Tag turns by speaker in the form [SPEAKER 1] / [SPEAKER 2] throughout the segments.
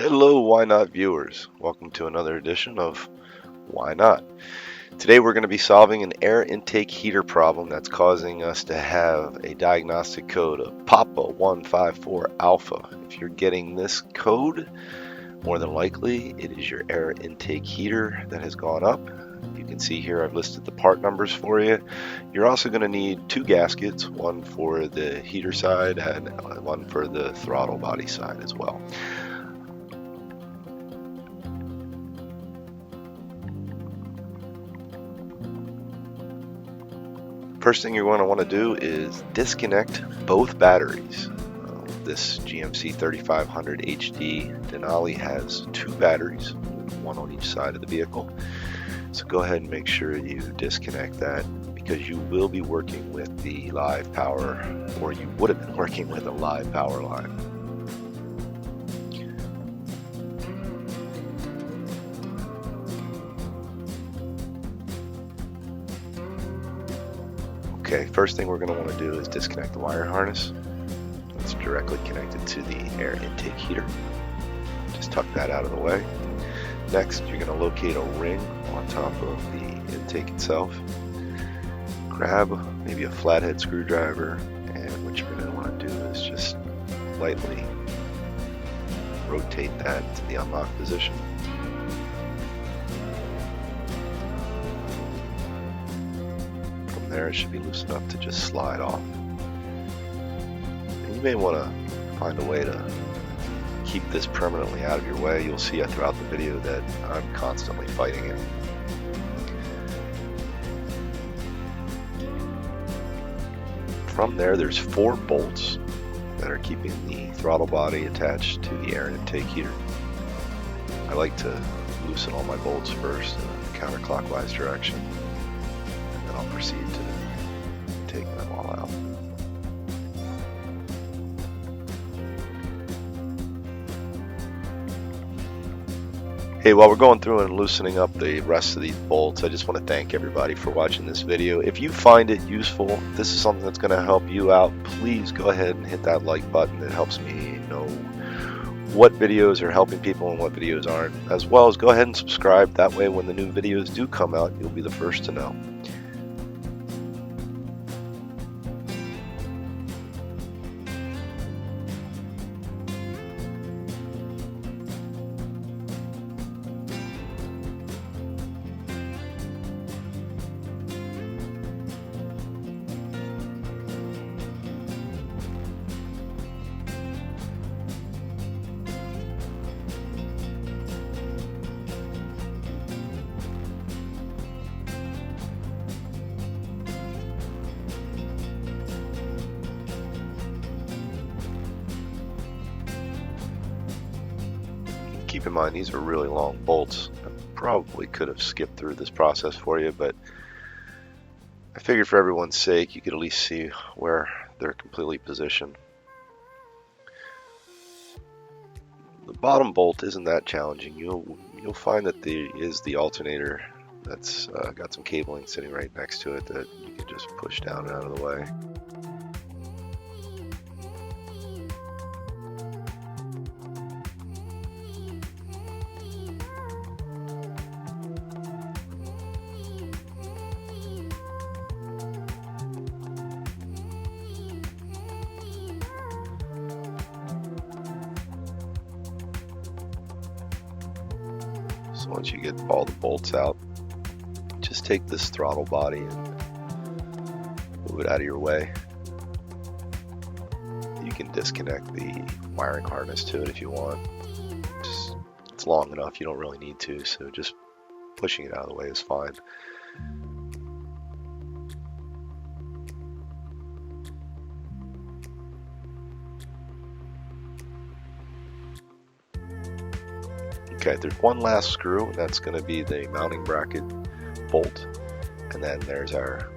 [SPEAKER 1] Hello, Why Not viewers. Welcome to another edition of Why Not. Today we're going to be solving an air intake heater problem that's causing us to have a diagnostic code of Papa 154 Alpha. If you're getting this code, more than likely it is your air intake heater that has gone up. You can see here I've listed the part numbers for you. You're also going to need two gaskets, one for the heater side and one for the throttle body side as well. First thing you're going to want to do is disconnect both batteries. This GMC 3500 HD Denali has two batteries, one on each side of the vehicle. So go ahead and make sure you disconnect that, because you will be working with the live power, or you would have been working with a live power line. Okay, first thing we're going to want to do is disconnect the wire harness. It's directly connected to the air intake heater. Just tuck that out of the way. Next, you're going to locate a ring on top of the intake itself. Grab maybe a flathead screwdriver, and what you're going to want to do is just lightly rotate that to the unlock position. There, it should be loose enough to just slide off. And you may want to find a way to keep this permanently out of your way. You'll see throughout the video that I'm constantly fighting it. From there's 4 bolts that are keeping the throttle body attached to the air intake heater. I like to loosen all my bolts first in a counterclockwise direction. I'll proceed to take them all out. Hey, while we're going through and loosening up the rest of these bolts, I just want to thank everybody for watching this video. If you find it useful, if this is something that's going to help you out, please go ahead and hit that like button. It helps me know what videos are helping people and what videos aren't, as well as go ahead and subscribe. That way when the new videos do come out, you'll be the first to know. Keep in mind, these are really long bolts. I probably could have skipped through this process for you, but I figured for everyone's sake, you could at least see where they're completely positioned. The bottom bolt isn't that challenging. You'll find that there is the alternator that's got some cabling sitting right next to it that you can just push down and out of the way. So once you get all the bolts out, just take this throttle body and move it out of your way. You can disconnect the wiring harness to it if you want. It's long enough, you don't really need to, so just pushing it out of the way is fine. Okay, there's one last screw, and that's going to be the mounting bracket bolt, and then there's our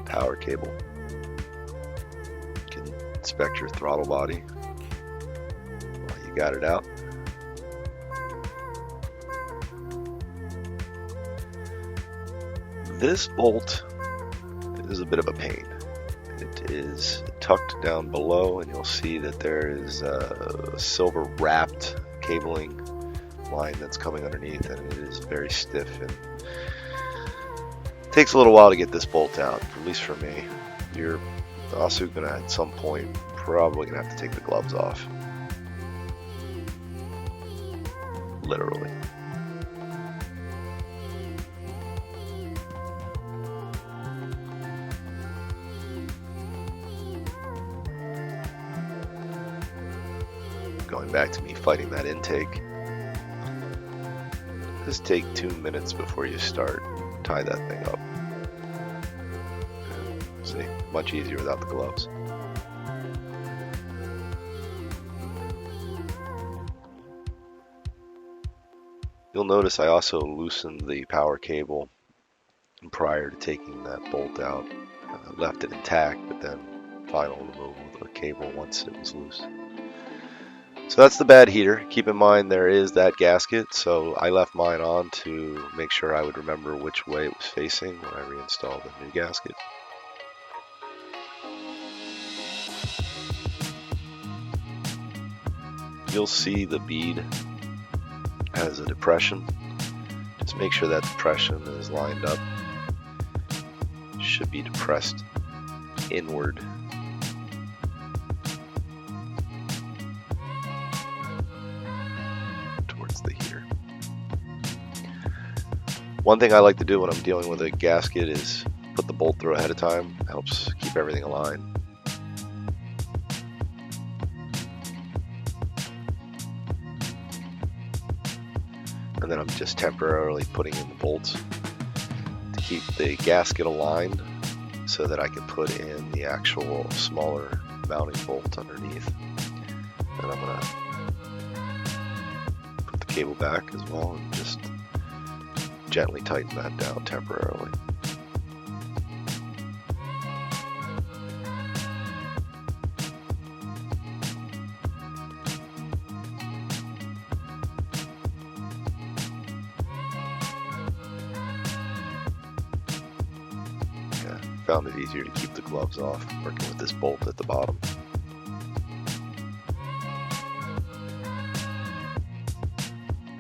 [SPEAKER 1] power cable. You can inspect your throttle body while you got it out. This bolt is a bit of a pain. It tucked down below, and you'll see that there is a silver wrapped cabling line that's coming underneath, and it is very stiff and takes a little while to get this bolt out, at least for me. You're also going to at some point probably going to have to take the gloves off. Literally. Going back to me fighting that intake. Just take 2 minutes before you start. Tie that thing up. See, much easier without the gloves. You'll notice I also loosened the power cable prior to taking that bolt out. Left it intact, but then final removal of the cable once it was loose. So that's the bad heater. Keep in mind there is that gasket, so I left mine on to make sure I would remember which way it was facing when I reinstalled the new gasket. You'll see the bead has a depression. Just make sure that depression is lined up. Should be depressed inward. The heater. One thing I like to do when I'm dealing with a gasket is put the bolt through ahead of time. Helps keep everything aligned. And then I'm just temporarily putting in the bolts to keep the gasket aligned so that I can put in the actual smaller mounting bolt underneath. And I'm going to cable back as well and just gently tighten that down temporarily. Yeah, found it easier to keep the gloves off working with this bolt at the bottom.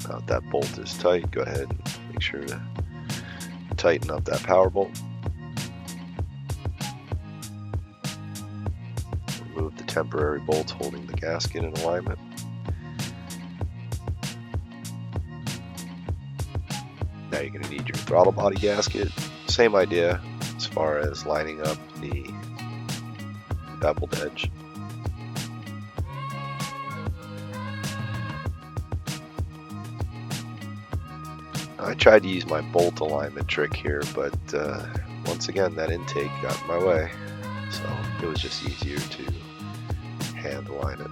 [SPEAKER 1] Now that that bolt is tight, go ahead and make sure to tighten up that power bolt. Remove the temporary bolts holding the gasket in alignment. Now you're going to need your throttle body gasket. Same idea as far as lining up the beveled edge. I tried to use my bolt alignment trick here, but once again that intake got in my way, so it was just easier to hand align it.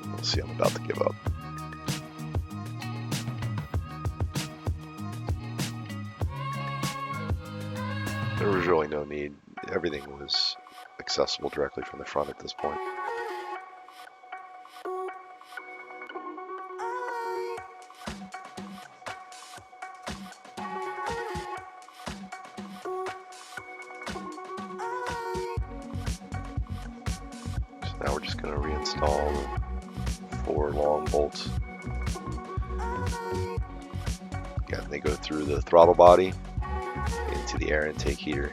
[SPEAKER 1] We'll see, I'm about to give up. There was really no need. Everything was accessible directly from the front at this point. So now we're just going to reinstall the 4 long bolts. Again, they go through the throttle body into the air intake heater.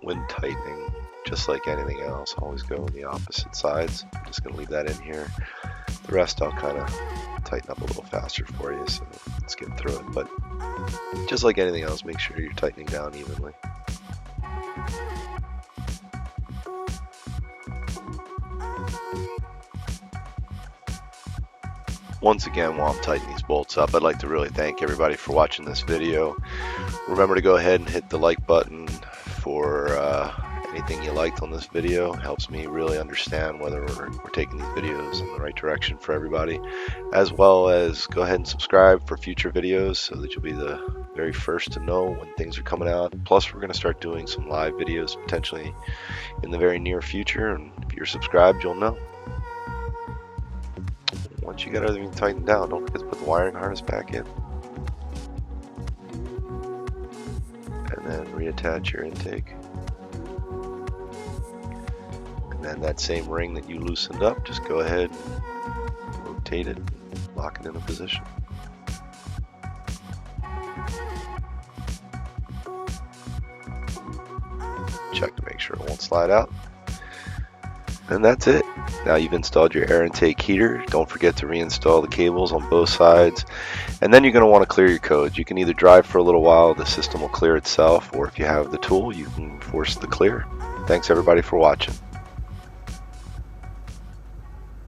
[SPEAKER 1] When tightening, just like anything else, always go on the opposite sides. I'm just going to leave that in here. The rest I'll kind of tighten up a little faster for you, so let's get through it. But just like anything else, make sure you're tightening down evenly. Once again, while I'm tightening these bolts up, I'd like to really thank everybody for watching this video. Remember to go ahead and hit the like button for anything you liked on this video. It helps me really understand whether we're taking these videos in the right direction for everybody, as well as go ahead and subscribe for future videos so that you'll be the very first to know when things are coming out. Plus, we're going to start doing some live videos potentially in the very near future, and if you're subscribed, you'll know. Once you got everything tightened down, don't forget to put the wiring harness back in, and then reattach your intake. And then that same ring that you loosened up, just go ahead and rotate it, lock it into position. Check to make sure it won't slide out. And that's it. Now you've installed your air intake heater. Don't forget to reinstall the cables on both sides. And then you're going to want to clear your codes. You can either drive for a little while, the system will clear itself, or if you have the tool, you can force the clear. Thanks everybody for watching.